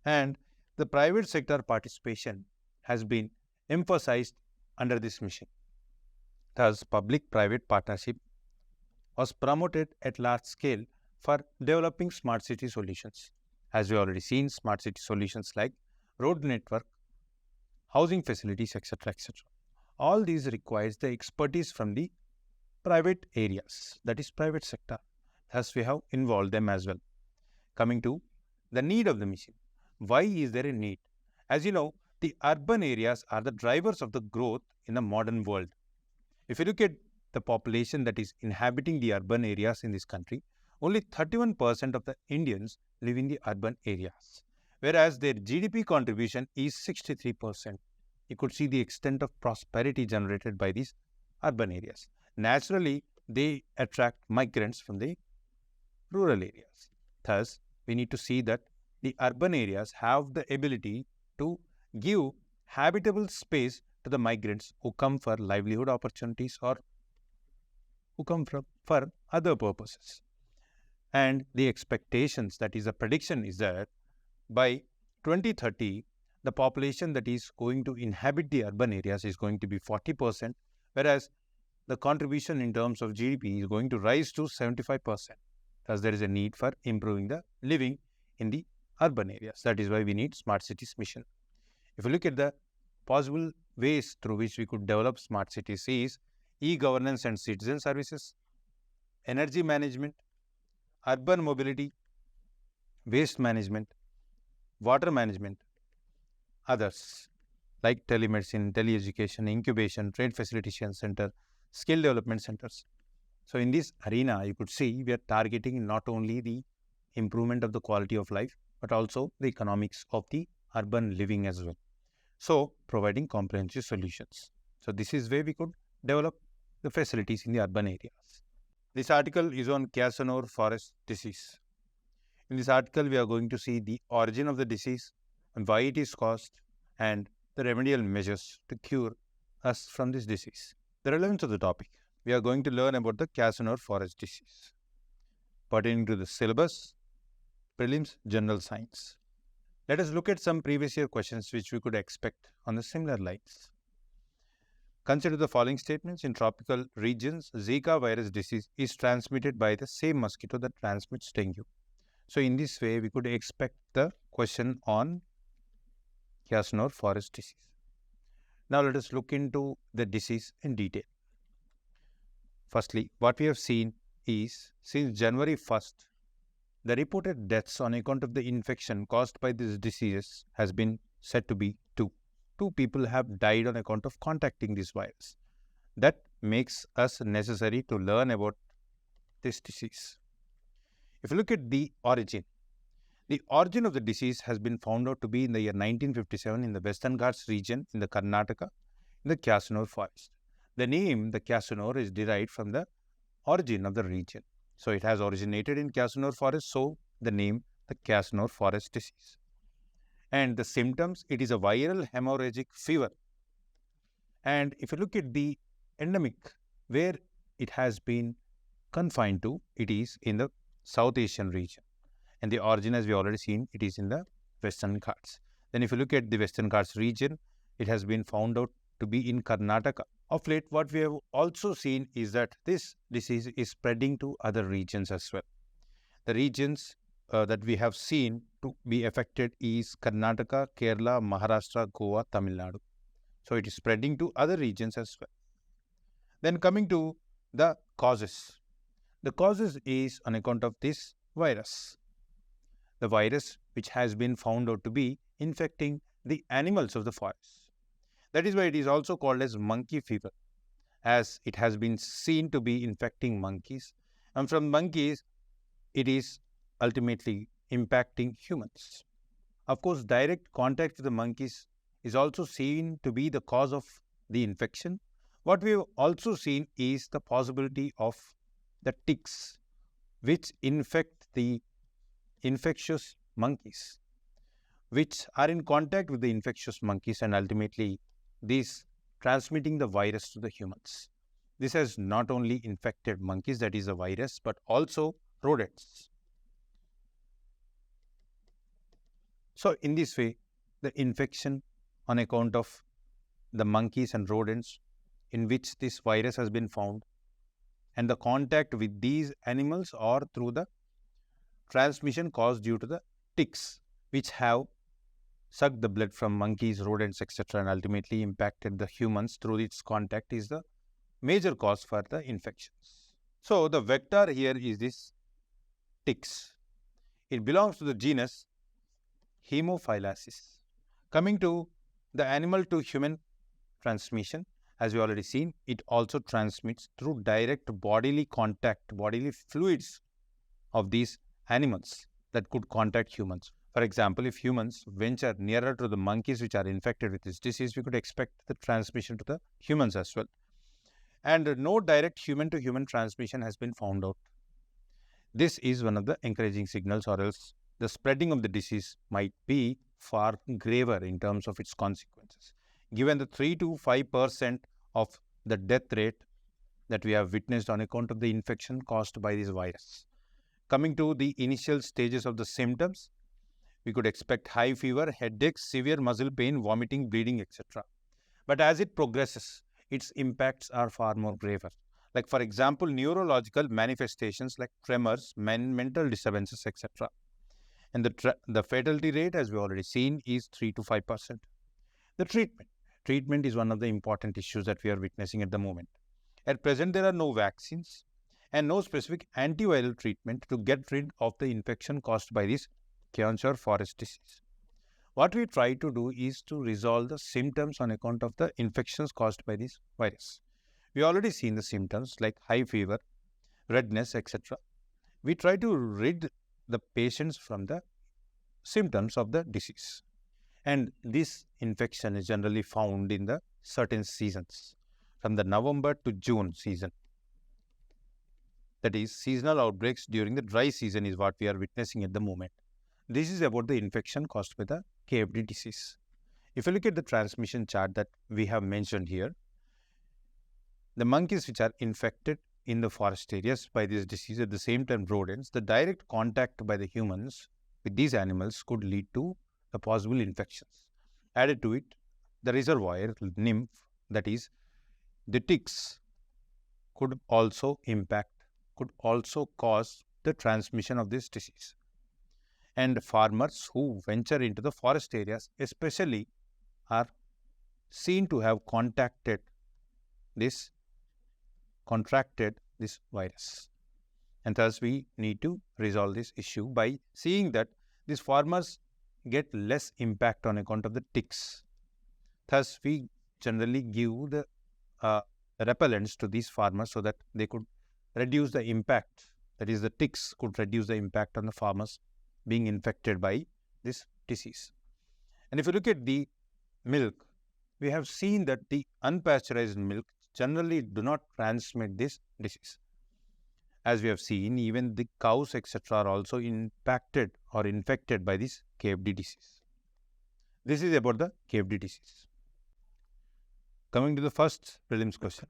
And the private sector participation has been emphasized under this mission. Thus, public-private partnership was promoted at large scale for developing smart city solutions. As we already seen, smart city solutions like road network, housing facilities, etc., etc. All these requires the expertise from the private areas, that is private sector. Thus, we have involved them as well. Coming to the need of the mission. Why is there a need? As you know, the urban areas are the drivers of the growth in the modern world. If you look at the population that is inhabiting the urban areas in this country, only 31% of the Indians live in the urban areas, whereas their GDP contribution is 63%. You could see the extent of prosperity generated by these urban areas. Naturally, they attract migrants from the rural areas. Thus, we need to see that the urban areas have the ability to give habitable space to the migrants who come for livelihood opportunities or who come for other purposes. And the expectations, that is a prediction, is that by 2030, the population that is going to inhabit the urban areas is going to be 40%, whereas the contribution in terms of GDP is going to rise to 75%. Thus, there is a need for improving the living in the urban areas. That is why we need smart cities mission. If you look at the possible ways through which we could develop smart cities is e-governance and citizen services, energy management, urban mobility, waste management, water management, others like telemedicine, teleeducation, incubation, trade facilitation center, skill development centers. So, in this arena, you could see we are targeting not only the improvement of the quality of life, but also the economics of the urban living as well. So, providing comprehensive solutions. So, this is where we could develop the facilities in the urban areas. This article is on Kyasanur Forest Disease. In this article, we are going to see the origin of the disease and why it is caused and the remedial measures to cure us from this disease. The relevance of the topic. We are going to learn about the Kyasanur Forest Disease pertaining to the syllabus, Prelims General Science. Let us look at some previous year questions which we could expect on the similar lines. Consider the following statements. In tropical regions, Zika virus disease is transmitted by the same mosquito that transmits dengue. So, in this way, we could expect the question on Kyasanur Forest Disease. Now, let us look into the disease in detail. Firstly, what we have seen is since January 1st, the reported deaths on account of the infection caused by this disease has been said to be 2. 2 people have died on account of contacting this virus. That makes us necessary to learn about this disease. If you look at the origin of the disease has been found out to be in the year 1957 in the Western Ghats region in the Karnataka, in the Kyasanur forest. The name, the Kyasanur, is derived from the origin of the region. So it has originated in Kyasanur Forest, so the name the Kyasanur Forest Disease. And the symptoms, it is a viral hemorrhagic fever. And if you look at the endemic, where it has been confined to, it is in the South Asian region. And the origin, as we already seen, it is in the Western Ghats. Then if you look at the Western Ghats region, it has been found out to be in Karnataka. Of late, what we have also seen is that this disease is spreading to other regions as well. The regions that we have seen to be affected is Karnataka, Kerala, Maharashtra, Goa, Tamil Nadu. So it is spreading to other regions as well. Then coming to the causes. The causes is on account of this virus. The virus which has been found out to be infecting the animals of the forest. That is why it is also called as monkey fever, as it has been seen to be infecting monkeys. And from monkeys, it is ultimately impacting humans. Of course, direct contact with the monkeys is also seen to be the cause of the infection. What we have also seen is the possibility of the ticks, which infect the infectious monkeys, which are in contact with the infectious monkeys, and ultimately these transmitting the virus to the humans. This has not only infected monkeys, that is a virus, but also rodents. So in this way, the infection on account of the monkeys and rodents in which this virus has been found, and the contact with these animals, or through the transmission caused due to the ticks, which have sucked the blood from monkeys, rodents, etc., and ultimately impacted the humans through its contact, is the major cause for the infections. So the vector here is this ticks. It belongs to the genus Haemophilus. Coming to the animal to human transmission, as we already seen, it also transmits through direct bodily contact, bodily fluids of these animals that could contact humans. For example, if humans venture nearer to the monkeys which are infected with this disease, we could expect the transmission to the humans as well. And no direct human-to-human transmission has been found out. This is one of the encouraging signals, or else the spreading of the disease might be far graver in terms of its consequences. Given the 3 to 5% of the death rate that we have witnessed on account of the infection caused by this virus. Coming to the initial stages of the symptoms, we could expect high fever, headaches, severe muscle pain, vomiting, bleeding, etc. But as it progresses, its impacts are far more graver. Like, for example, neurological manifestations like tremors, mental disturbances, etc. And the fatality rate, as we already seen, is 3 to 5%. The treatment is one of the important issues that we are witnessing at the moment. At present, there are no vaccines and no specific antiviral treatment to get rid of the infection caused by this Kyasanur Forest Disease. What we try to do is to resolve the symptoms on account of the infections caused by this virus. We already seen the symptoms like high fever, redness, etc. We try to rid the patients from the symptoms of the disease. And this infection is generally found in the certain seasons, from the November to June season. That is, seasonal outbreaks during the dry season is what we are witnessing at the moment. This is about the infection caused by the KFD disease. If you look at the transmission chart that we have mentioned here, the monkeys which are infected in the forest areas by this disease, at the same time rodents, the direct contact by the humans with these animals could lead to the possible infections. Added to it, the reservoir nymph, that is, the ticks, could also cause the transmission of this disease. And farmers who venture into the forest areas especially are seen to have contracted this virus. And thus we need to resolve this issue by seeing that these farmers get less impact on account of the ticks. Thus we generally give the repellents to these farmers so that they could reduce the impact. That is, the ticks could reduce the impact on the farmers being infected by this disease. And if you look at the milk, we have seen that the unpasteurized milk generally do not transmit this disease. As we have seen, even the cows, etc., are also impacted or infected by this KFD disease. This is about the KFD disease. Coming to the first prelims question.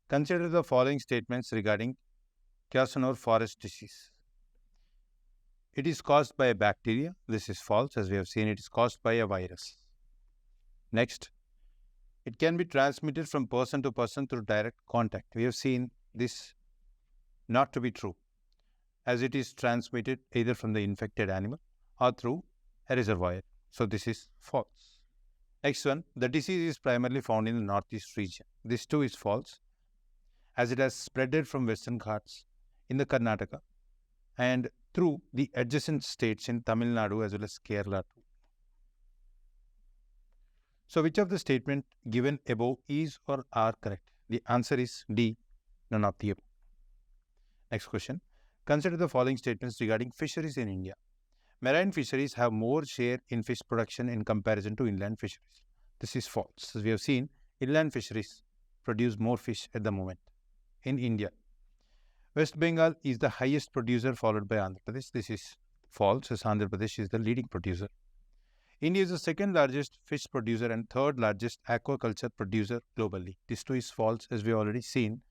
Consider the following statements regarding Kyasanur Forest Disease. It is caused by a bacteria. This is false. As we have seen, it is caused by a virus. Next, it can be transmitted from person to person through direct contact. We have seen this not to be true, as it is transmitted either from the infected animal or through a reservoir. So this is false. Next one, the disease is primarily found in the northeast region. This too is false, as it has spreaded from Western Ghats in the Karnataka and through the adjacent states in Tamil Nadu as well as Kerala too. So which of the statement given above is or are correct? The answer is D, none of the above. Next question. Consider the following statements regarding fisheries in India. Marine fisheries have more share in fish production in comparison to inland fisheries. This is false. As we have seen, inland fisheries produce more fish at the moment in India. West Bengal is the highest producer, followed by Andhra Pradesh. This is false, as Andhra Pradesh is the leading producer. India is the second largest fish producer and third largest aquaculture producer globally. This too is false, as we have already seen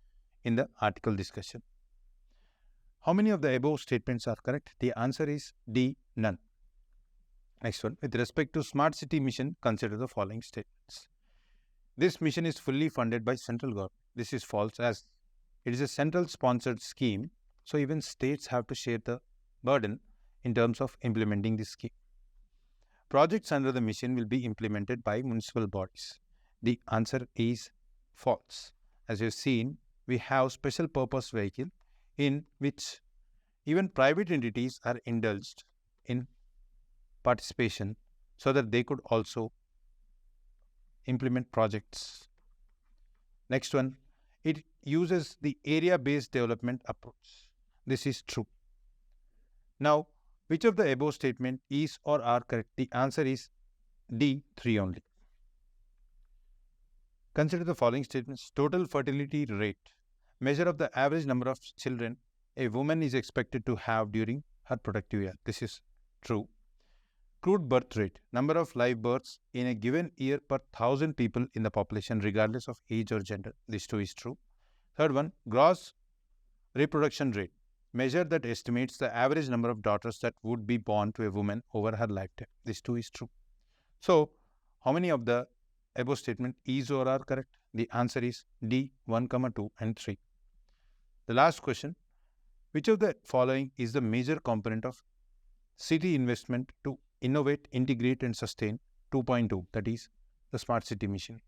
in the article discussion. How many of the above statements are correct? The answer is D, none. Next one. With respect to Smart City Mission, consider the following statements. This mission is fully funded by central government. This is false, as it is a central sponsored scheme. So even states have to share the burden in terms of implementing this scheme. Projects under the mission will be implemented by municipal bodies. The answer is false. As you have seen, we have special purpose vehicle in which even private entities are indulged in participation so that they could also implement projects. Next one, it uses the area-based development approach. This is true. Now, which of the above statement is or are correct? The answer is D, 3 only. Consider the following statements. Total fertility rate, measure of the average number of children a woman is expected to have during her productive year. This is true. Crude birth rate, number of live births in a given year per 1,000 people in the population regardless of age or gender. This too is true. Third one, gross reproduction rate, measure that estimates the average number of daughters that would be born to a woman over her lifetime. This too is true. So, how many of the above statement is or are correct? The answer is D, 1, 2 and 3. The last question, which of the following is the major component of city investment to innovate, integrate and sustain 2.2, that is the Smart City Mission?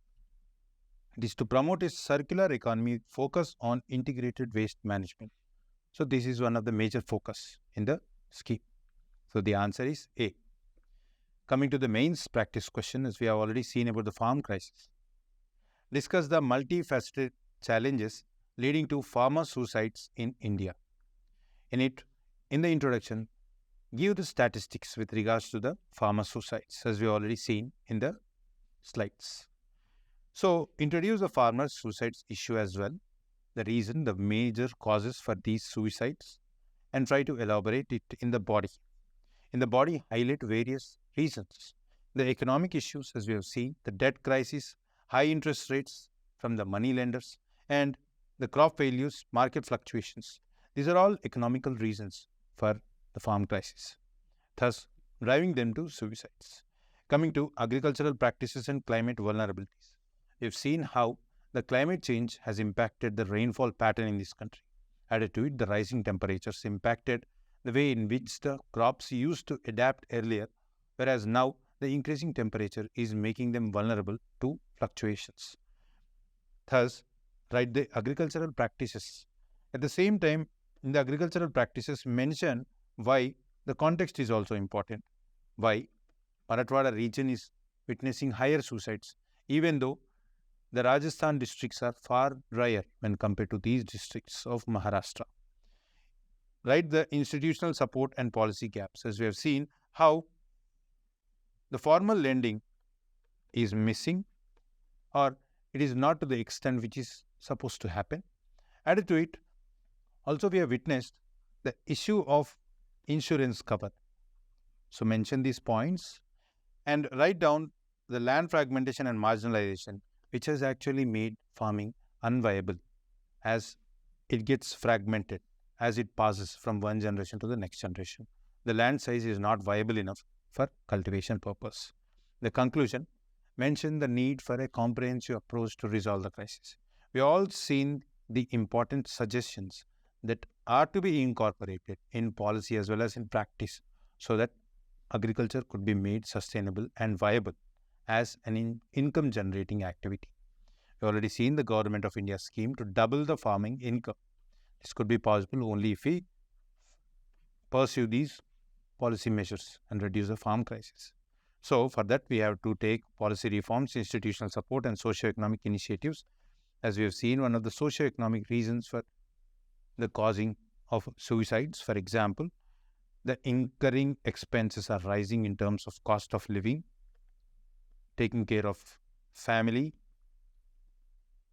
It is to promote a circular economy focus on integrated waste management. So this is one of the major focus in the scheme. So the answer is A. Coming to the mains practice question, as we have already seen about the farm crisis. Discuss the multifaceted challenges leading to farmer suicides in India. In the introduction, give the statistics with regards to the farmer suicides, as we have already seen in the slides. So, introduce the farmer suicides issue as well, the reason, the major causes for these suicides, and try to elaborate it in the body. In the body, highlight various reasons. The economic issues, as we have seen, the debt crisis, high interest rates from the money lenders, and the crop failures, market fluctuations. These are all economical reasons for the farm crisis, thus driving them to suicides. Coming to agricultural practices and climate vulnerabilities. We have seen how the climate change has impacted the rainfall pattern in this country. Added to it, the rising temperatures impacted the way in which the crops used to adapt earlier, whereas now the increasing temperature is making them vulnerable to fluctuations. Thus, write the agricultural practices. At the same time, in the agricultural practices, mention why the context is also important. Why Marathwada region is witnessing higher suicides, even though the Rajasthan districts are far drier when compared to these districts of Maharashtra. Write the institutional support and policy gaps, as we have seen how the formal lending is missing, or it is not to the extent which is supposed to happen. Added to it, Also, we have witnessed the issue of insurance cover. So mention these points and write down the land fragmentation and marginalization, which has actually made farming unviable as it gets fragmented as it passes from one generation to the next generation. The land size is not viable enough for cultivation purpose. The conclusion mentioned the need for a comprehensive approach to resolve the crisis. We all seen the important suggestions that are to be incorporated in policy as well as in practice so that agriculture could be made sustainable and viable as an income generating activity. We already seen the Government of India scheme to double the farming income. This could be possible only if we pursue these policy measures and reduce the farm crisis. So, for that, we have to take policy reforms, institutional support, and socio-economic initiatives. As we have seen, one of the socio-economic reasons for the causing of suicides, for example, the incurring expenses are rising in terms of cost of living, taking care of family,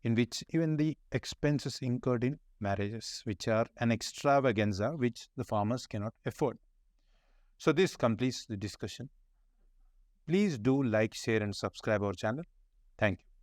in which even the expenses incurred in marriages, which are an extravaganza which the farmers cannot afford. So this completes the discussion. Please do like, share and subscribe our channel. Thank you.